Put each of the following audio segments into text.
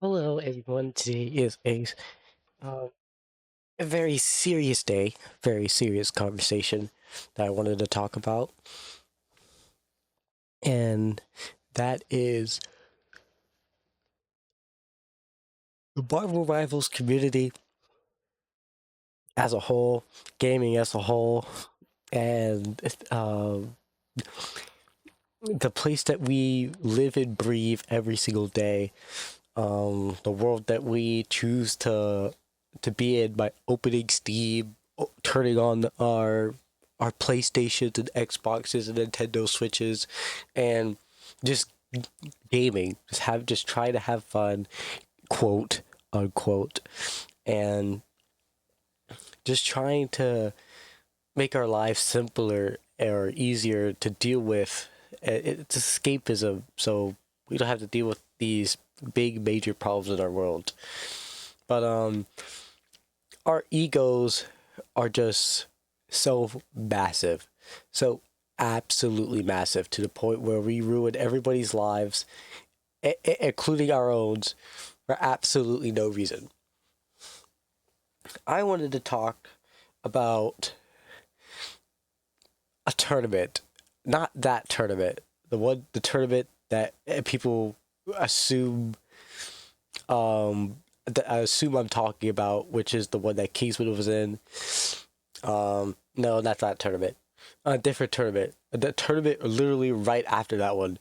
Hello, everyone. Today is um, a very serious day, very serious conversation that I wanted to talk about, and that is the Marvel Rivals community as a whole, gaming as a whole, and the place that we live and breathe every single day, the world that we choose to be in by opening Steam, turning on our PlayStations and Xboxes and Nintendo Switches, and just gaming. Just try to have fun, quote unquote, and just trying to make our lives simpler or easier to deal with. It's escapism, so we don't have to deal with these big major problems in our world. But our egos are just so massive, so absolutely massive to the point where we ruin everybody's lives, including our own, for absolutely no reason. I wanted to talk about a tournament, not that tournament, the tournament that people assume I assume I'm talking about, which is the one that Kingsman was in. No, not that tournament. A different tournament. The tournament literally right after that one,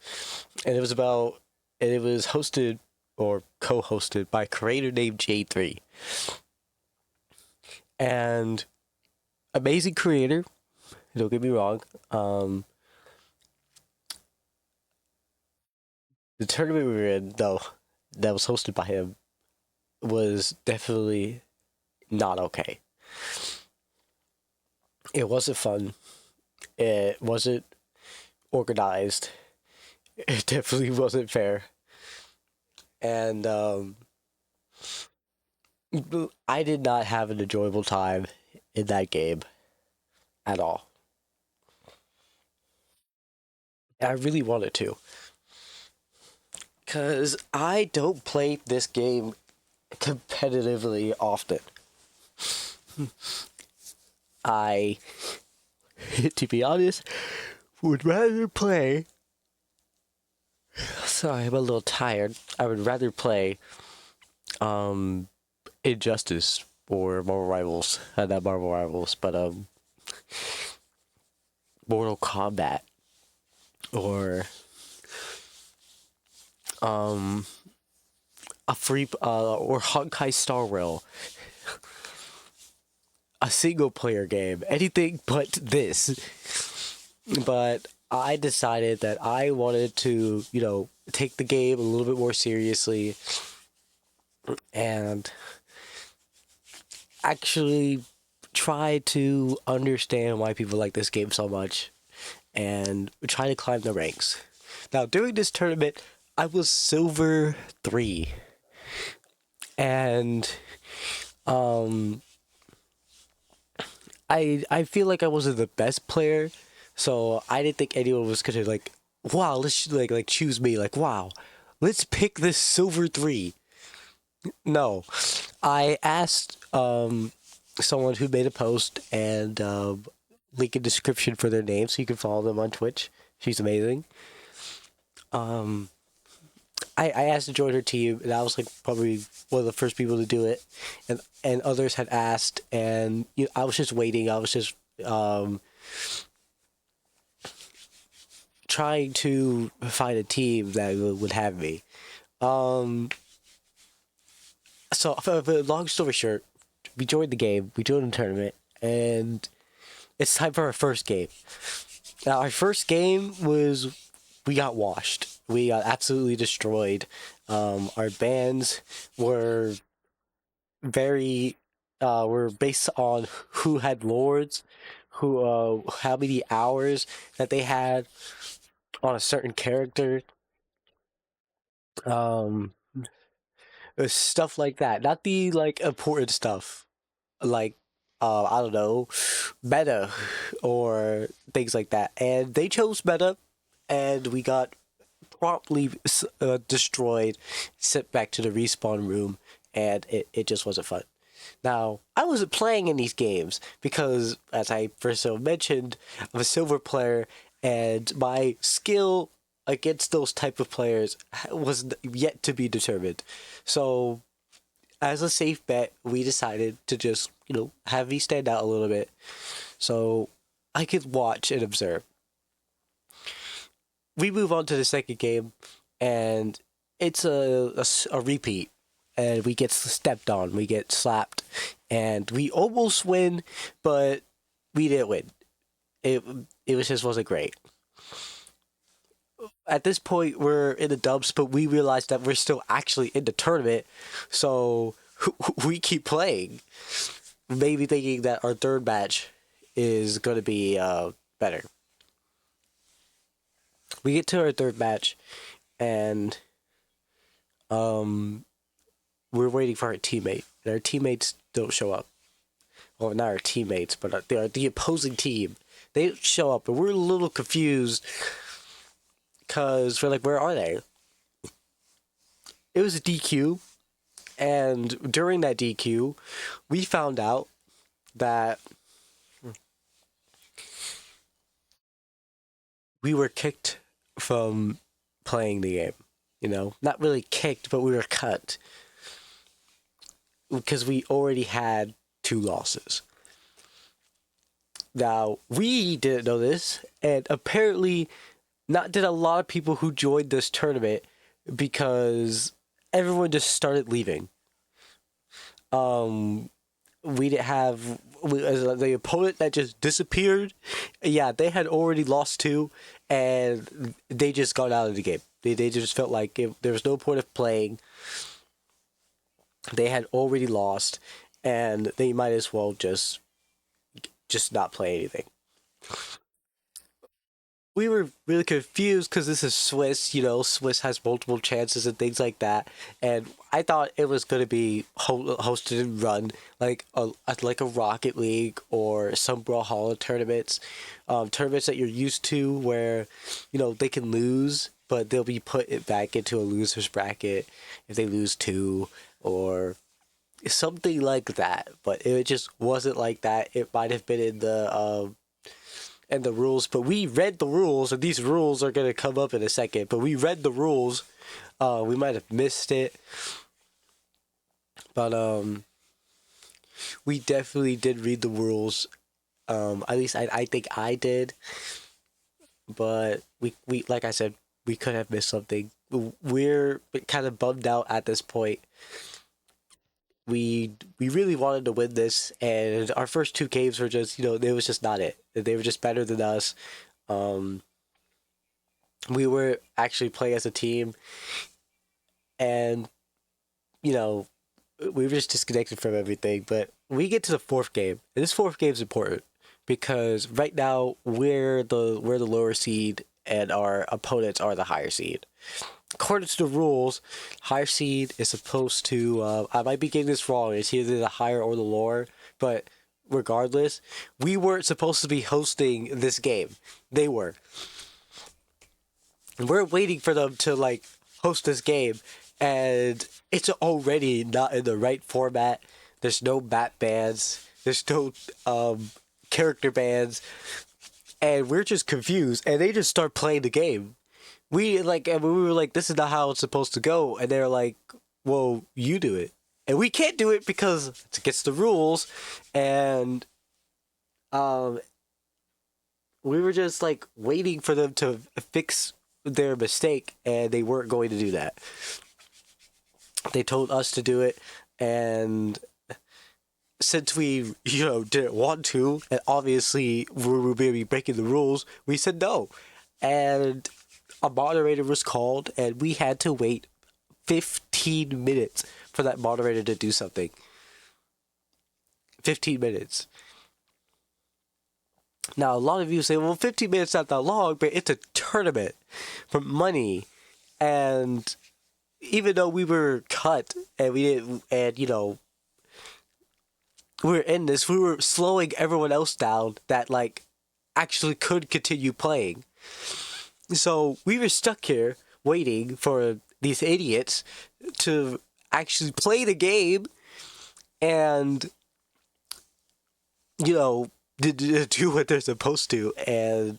and it was hosted or co-hosted by a creator named J3, and amazing creator. Don't get me wrong. The tournament we were in, though, that was hosted by him, was definitely not okay. It wasn't fun. It wasn't organized. It definitely wasn't fair. And I did not have an enjoyable time in that game at all. I really wanted to, because I don't play this game competitively often. I, to be honest, would rather play. Sorry, I'm a little tired. I would rather play um Injustice or Marvel Rivals, not Marvel Rivals, but Mortal Kombat or um a free or Honkai Star Rail, a single player game, anything but this. But I decided that I wanted to, take the game a little bit more seriously and actually try to understand why people like this game so much and try to climb the ranks. Now, during this tournament, I was Silver 3. And um I feel like I wasn't the best player, so I didn't think anyone was gonna wow, let's choose me. Like, wow, let's pick this Silver 3. No, I asked someone who made a post and link in description for their name so you can follow them on Twitch. She's amazing. Um, I asked to join her team, and I was like probably one of the first people to do it, and others had asked, and I was just waiting. I was just um, trying to find a team that would have me. Um, so, for long story short, we joined the game, we joined the tournament, and it's time for our first game. Now, our first game was we got washed. We got absolutely destroyed. Our bands were very were based on who had lords, who how many hours that they had on a certain character, um stuff like that. Not the important stuff like I don't know, meta or things like that. And they chose meta, and we got promptly destroyed, sent back to the respawn room, and it just wasn't fun. Now, I wasn't playing in these games because, as I first mentioned, I'm a silver player, and my skill against those type of players was yet to be determined. So, as a safe bet, we decided to just, have me stand out a little bit so I could watch and observe. We move on to the second game, and it's a repeat, and we get stepped on, we get slapped, and we almost win, but we didn't win. It it was just wasn't great. At this point, we're in the dumps, but we realize that we're still actually in the tournament, so we keep playing, maybe thinking that our third match is going to be better. We get to our third match, and um, we're waiting for our teammate, and our teammates don't show up. Well, not our teammates, but the opposing team. They don't show up, and we're a little confused because we're like, where are they? It was a DQ, and during that DQ, we found out that we were kicked from playing the game. Not really kicked, but we were cut because we already had two losses. Now, we didn't know this, and apparently, not did a lot of people who joined this tournament because everyone just started leaving. We didn't have the opponent that just disappeared. Yeah, they had already lost two, and they just got out of the game. They just felt like there was no point of playing. They had already lost, and they might as well just not play anything. We were really confused because this is Swiss. Swiss has multiple chances and things like that. And I thought it was going to be hosted and run like a Rocket League or some Brawlhalla tournaments, tournaments that you're used to where they can lose, but they'll be put it back into a losers bracket if they lose two or something like that. But it just wasn't like that. It might have been in the rules, but we read the rules, and these rules are going to come up in a second, but we read the rules. We might have missed it, but we definitely did read the rules. At least I think I did, but we like I said, we could have missed something. We're kind of bummed out at this point. We really wanted to win this, and our first two games were just it was just not it. They were just better than us. Um, we were actually playing as a team, and you know we were just disconnected from everything. But we get to the fourth game, and this fourth game is important because right now we're the lower seed, and our opponents are the higher seed. According to the rules, higher seed is supposed to. I might be getting this wrong. It's either the higher or the lower, but regardless, we weren't supposed to be hosting this game. They were. And we're waiting for them to host this game, and it's already not in the right format. There's no map bans. There's no character bans, and we're just confused. And they just start playing the game. And we were like, this is not how it's supposed to go, and they're like, well, you do it, and we can't do it because it's against the rules, and we were just waiting for them to fix their mistake, and they weren't going to do that. They told us to do it, and since we didn't want to, and obviously we were going to be breaking the rules, we said no, and a moderator was called, and we had to wait 15 minutes for that moderator to do something. 15 minutes. Now, a lot of you say, well, 15 minutes not that long, but it's a tournament for money. And even though we were cut and we didn't, and we were in this, we were slowing everyone else down that actually could continue playing. So we were stuck here waiting for these idiots to actually play the game and, you know, do what they're supposed to. And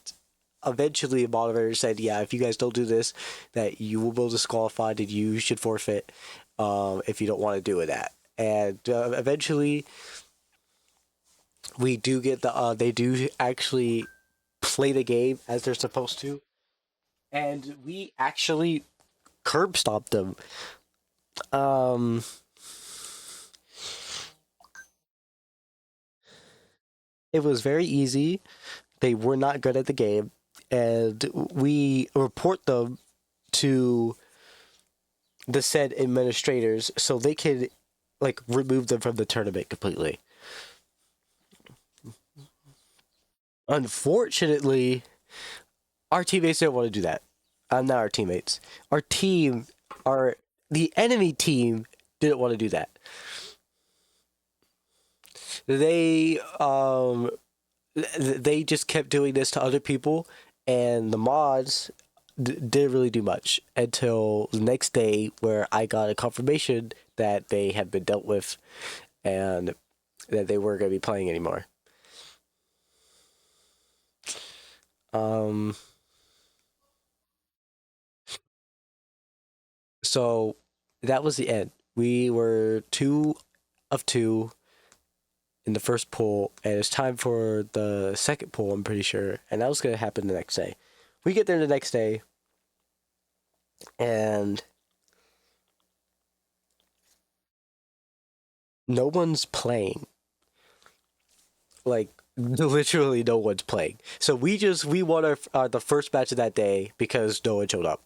eventually, the moderator said, "Yeah, if you guys don't do this, that you will be disqualified and you should forfeit if you don't want to do that." And eventually, we do get they do actually play the game as they're supposed to, and we actually curb stomped them. Um, it was very easy. They were not good at the game, and we report them to the said administrators so they could like remove them from the tournament completely. Unfortunately, our teammates didn't want to do that. Not our teammates. Our team, our the enemy team didn't want to do that. They they just kept doing this to other people, and the mods didn't really do much until the next day, where I got a confirmation that they had been dealt with, and that they weren't going to be playing anymore. Um, so that was the end. We were 2 of 2 in the first pool, and it's time for the second pool, I'm pretty sure, and that was going to happen the next day. We get there the next day, and no one's playing. Like, literally no one's playing. So we won our the first match of that day because no one showed up.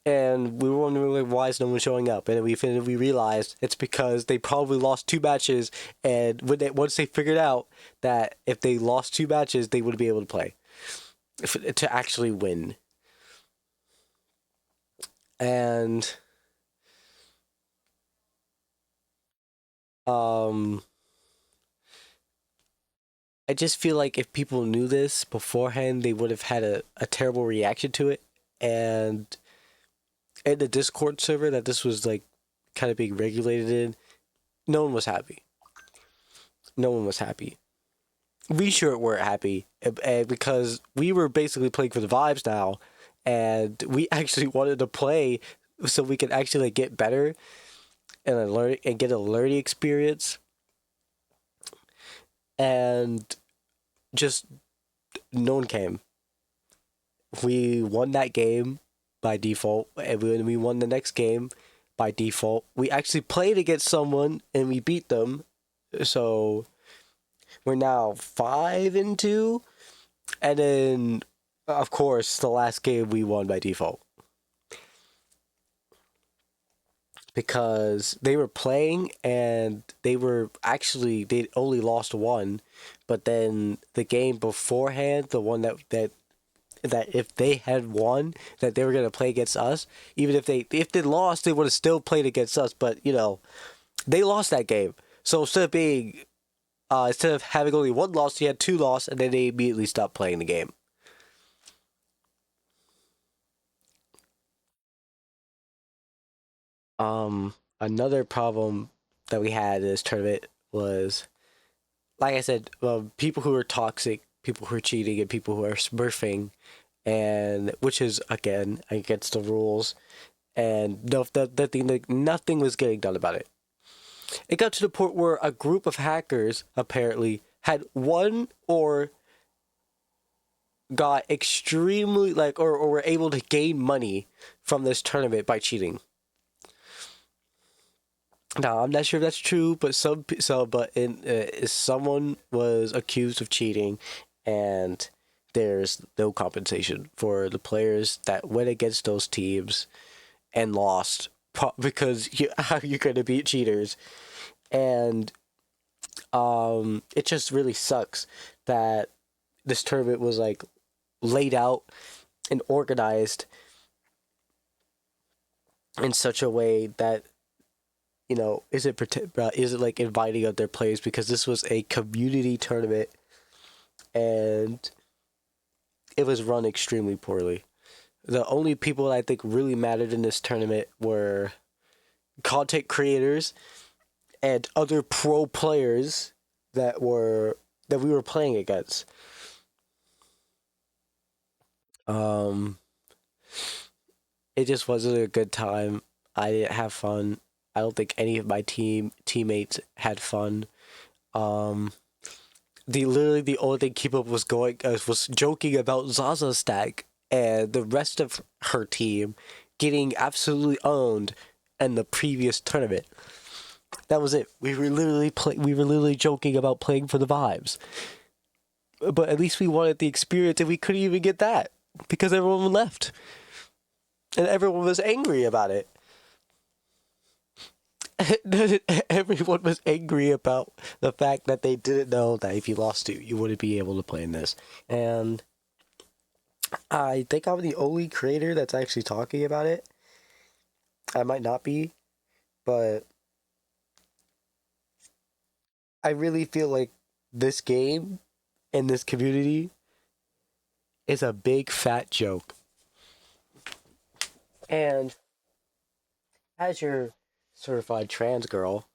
And we were wondering, like, why is no one showing up? And then we realized it's because they probably lost 2 matches, and once they figured out that if they lost 2 matches, they would be able to play to actually win. And um, I just feel like if people knew this beforehand, they would have had a terrible reaction to it. And in the Discord server that this was like kind of being regulated in, no one was happy. No one was happy. We sure weren't happy, because we were basically playing for the vibes now, and we actually wanted to play so we could actually like get better and learn and get a learning experience, and just no one came. We won that game by default, and we won the next game by default. We actually played against someone and we beat them, so we're now 5-2, and then of course the last game we won by default because they were playing and they only lost one, but then the game beforehand, the one that if they had won, that they were gonna play against us. Even if they lost, they would have still played against us. But they lost that game. So instead of having only one loss, he had 2 losses, and then they immediately stopped playing the game. Another problem that we had in this tournament was, like I said, people who are toxic, people who are cheating, and people who are smurfing, and which is again against the rules. And nothing was getting done about it. It got to the point where a group of hackers apparently had won or got extremely or were able to gain money from this tournament by cheating. Now I'm not sure if that's true, but someone was accused of cheating, and there's no compensation for the players that went against those teams and lost because how you going to beat cheaters. And it just really sucks that this tournament was like laid out and organized in such a way that is it like inviting other players, because this was a community tournament, and it was run extremely poorly. The only people that I think really mattered in this tournament were content creators and other pro players that we were playing against. Um, it just wasn't a good time. I didn't have fun. I don't think any of my teammates had fun. Um, the only thing Keep Up was joking about Zaza Stack and the rest of her team getting absolutely owned in the previous tournament. That was it. We were literally joking about playing for the vibes. But at least we wanted the experience, and we couldn't even get that because everyone left, and everyone was angry about it. Everyone was angry about the fact that they didn't know that if you lost to, you wouldn't be able to play in this. And I think I'm the only creator that's actually talking about it. I might not be, but I really feel like this game and this community is a big fat joke. And as your certified trans girl,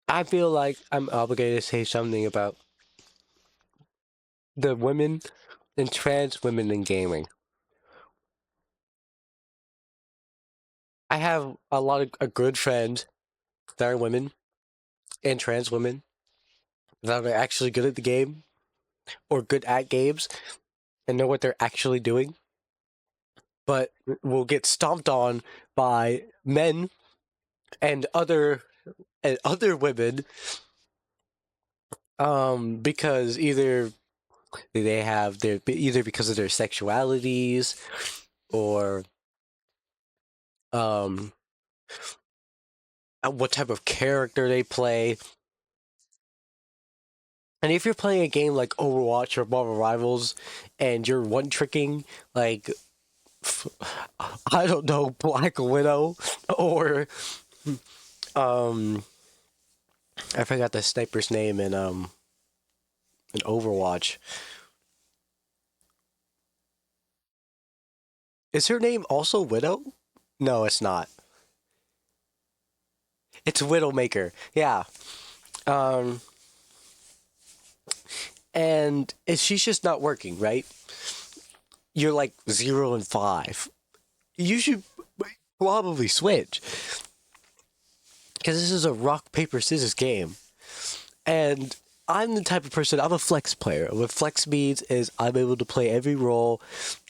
I feel like I'm obligated to say something about the women and trans women in gaming. I have a lot of good friends that are women and trans women that are actually good at the game or good at games and know what they're actually doing, but will get stomped on by men and other women because either because of their sexualities or um what type of character they play. And if you're playing a game like Overwatch or Marvel Rivals and you're one tricking like I don't know, Black Widow or um I forgot the sniper's name in Overwatch. Is her name also Widow? No, it's not. It's Widowmaker. Yeah. Um and she's just not working, right? You're like 0 and 5. You should probably switch because this is a rock paper scissors game, and I'm the type of person. I'm a flex player. What flex means is I'm able to play every role.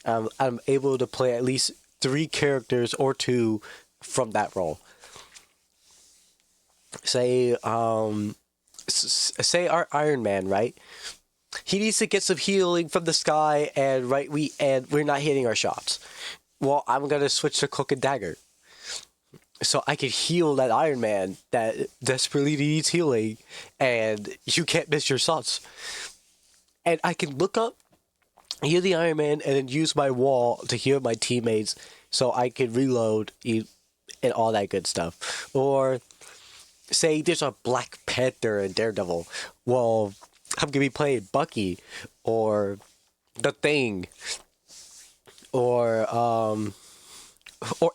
I'm able to play at least 3 characters or 2 from that role. Say, say our Iron Man, right? He needs to get some healing from the sky, and we're not hitting our shots. Well, I'm gonna switch to Cloak and Dagger, so I can heal that Iron Man that desperately needs healing, and you can't miss your shots. And I can look up, heal the Iron Man, and then use my wall to heal my teammates, so I can reload and all that good stuff. Or say there's a Black Panther and Daredevil. Well, I'm gonna be playing Bucky, or The Thing, or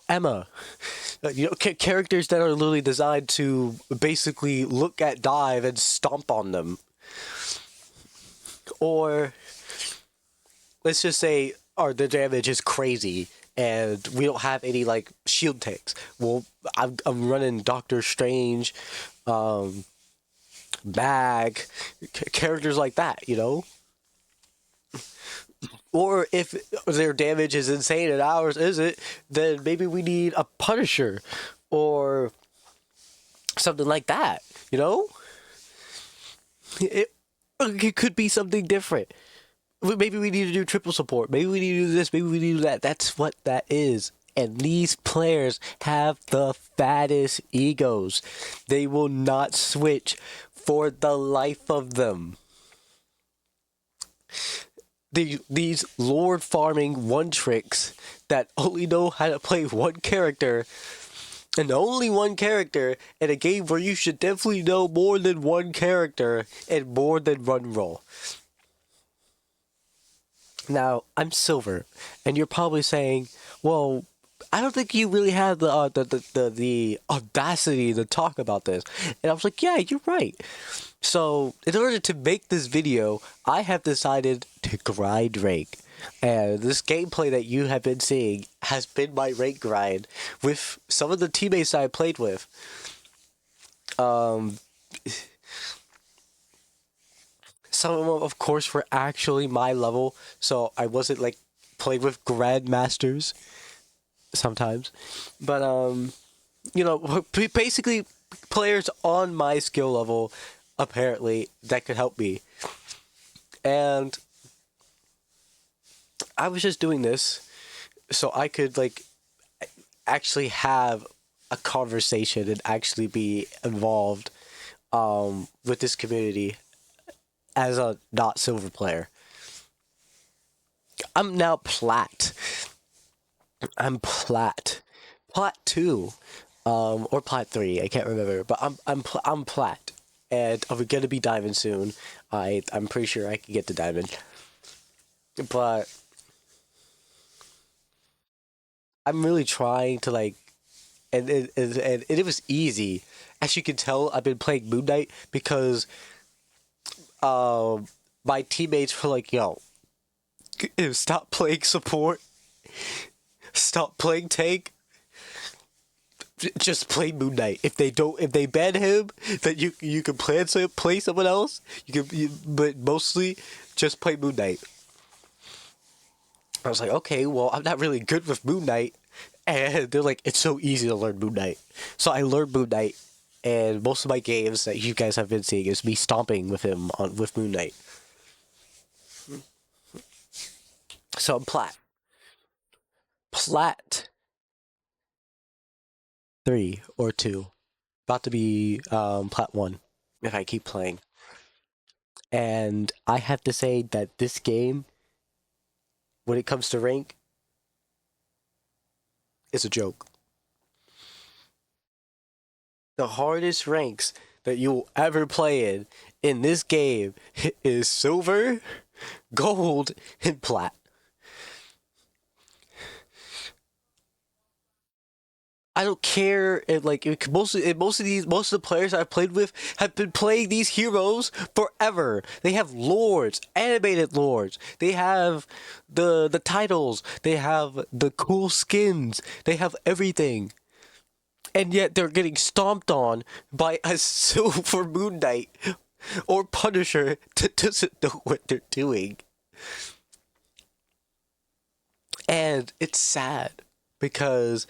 Emma. Characters that are literally designed to basically look at dive and stomp on them. Or let's just say, the damage is crazy and we don't have any like shield tanks. Well, I'm running Doctor Strange, Mag, characters like that, you know. Or if their damage is insane and ours isn't, then maybe we need a Punisher or something like that, you know? It could be something different. Maybe we need to do triple support. Maybe we need to do this. Maybe we need to do that. That's what that is. And these players have the fattest egos. They will not switch for the life of them. These lord farming one tricks that only know how to play one character and only one character in a game where you should definitely know more than one character and more than one role. Now, I'm Silver, and you're probably saying, well, I don't think you really have the audacity to talk about this. And I was like, yeah, you're right. So, in order to make this video, I have decided to grind rank. And this gameplay that you have been seeing has been my rank grind with some of the teammates I played with. Um, some of them, of course, were actually my level, so I wasn't like playing with grandmasters sometimes. But basically players on my skill level apparently that could help me. And I was just doing this so I could like actually have a conversation and actually be involved with this community as a not silver player. I'm now plat. I'm plat. Plat 2 or plat 3, I can't remember, but I'm plat, and I'm gonna be diamond soon. I'm pretty sure I can get to diamond, but I'm really trying to like, and it was easy. As you can tell, I've been playing Moon Knight because um my teammates were like, "Yo, stop playing support, stop playing tank, just play Moon Knight. If they ban him, then you can play someone else. But mostly just play Moon Knight." I was like, okay, well, I'm not really good with Moon Knight, and they're like, it's so easy to learn Moon Knight. So I learned Moon Knight, and most of my games that you guys have been seeing is me stomping with him on with Moon Knight. So I'm plat 3 or 2, about to be plat 1 if I keep playing. And I have to say that this game, when it comes to rank, is a joke. The hardest ranks that you will ever play in this game is silver, gold, and plat. I don't care if like most of the players I've played with have been playing these heroes forever. They have lords, animated lords. They have the titles. They have the cool skins. They have everything. And yet they're getting stomped on by a silver Moon Knight or Punisher that doesn't know what they're doing. And it's sad because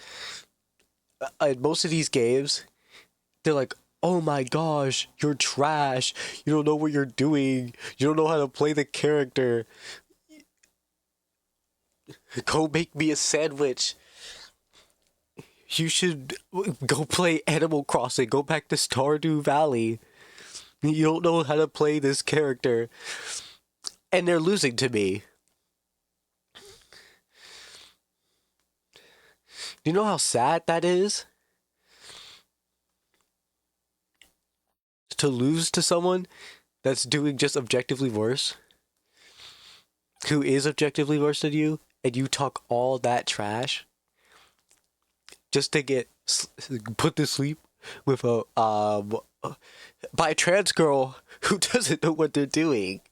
in most of these games, they're like, oh my gosh, you're trash. You don't know what you're doing. You don't know how to play the character. Go make me a sandwich. You should go play Animal Crossing. Go back to Stardew Valley. You don't know how to play this character. And they're losing to me. Do you know how sad that is? To lose to someone that's doing just objectively worse? Who is objectively worse than you? And you talk all that trash? Just to get put to sleep with a by a trans girl who doesn't know what they're doing.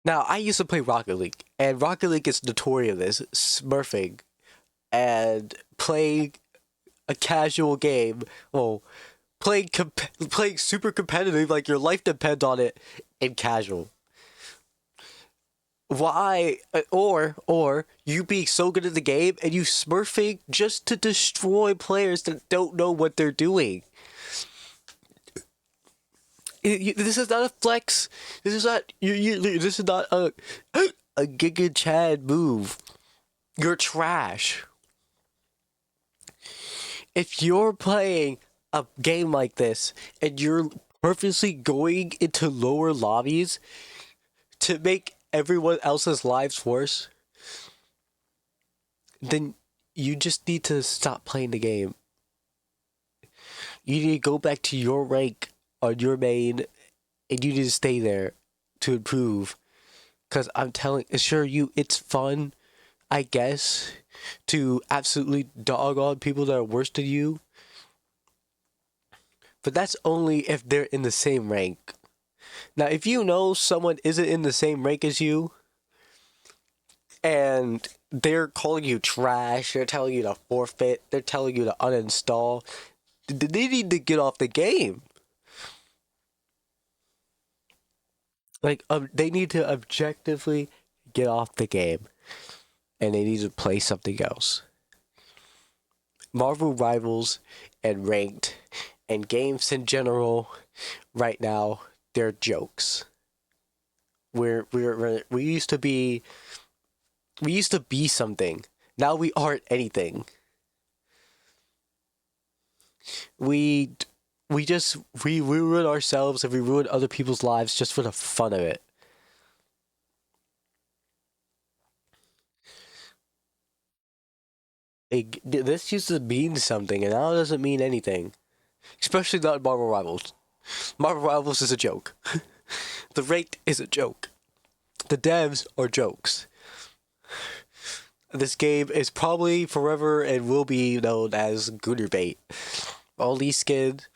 Now, I used to play Rocket League, and Rocket League is notorious smurfing and playing a casual game. Well, playing super competitive, like your life depends on it, in casual. Why or you being so good at the game and you smurfing just to destroy players that don't know what they're doing? This is not a flex. This is not this is not a Giga Chad move. You're trash. If you're playing a game like this and you're purposely going into lower lobbies to make everyone else's lives worse, then you just need to stop playing the game. You need to go back to your rank on your main, and you need to stay there to improve. Cause I'm sure you, it's fun, I guess, to absolutely dog on people that are worse than you. But that's only if they're in the same rank. Now, if you know someone isn't in the same rank as you, and they're calling you trash, they're telling you to forfeit, they're telling you to uninstall, they need to get off the game. Like, they need to objectively get off the game, and they need to play something else. Marvel Rivals and Ranked and games in general, right now, they're jokes. We used to be something. Now we aren't anything. We we ruin ourselves and we ruin other people's lives just for the fun of it. This used to mean something, and now it doesn't mean anything. Especially not Marvel Rivals. Marvel Rivals is a joke. The rate is a joke. The devs are jokes. This game is probably forever and will be known as Gooner Bait. All these skins,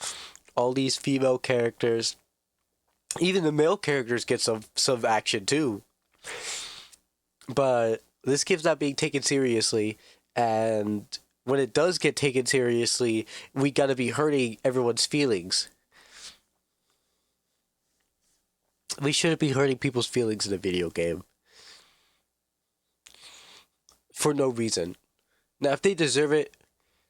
all these female characters, even the male characters get some action too. But this game's not being taken seriously, and when it does get taken seriously, we gotta be hurting everyone's feelings. We shouldn't be hurting people's feelings in a video game. For no reason. Now, if they deserve it,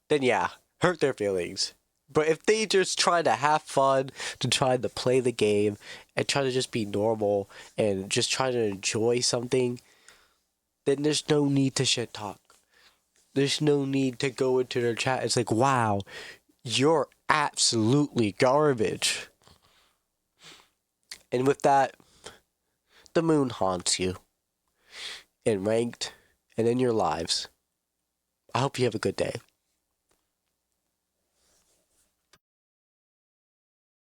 then yeah, hurt their feelings. But if they just try to have fun, to try to play the game, and try to just be normal, and just try to enjoy something, then there's no need to shit talk. There's no need to go into their chat. It's like, wow, you're absolutely garbage. And with that, the moon haunts you. In ranked, and in your lives. I hope you have a good day.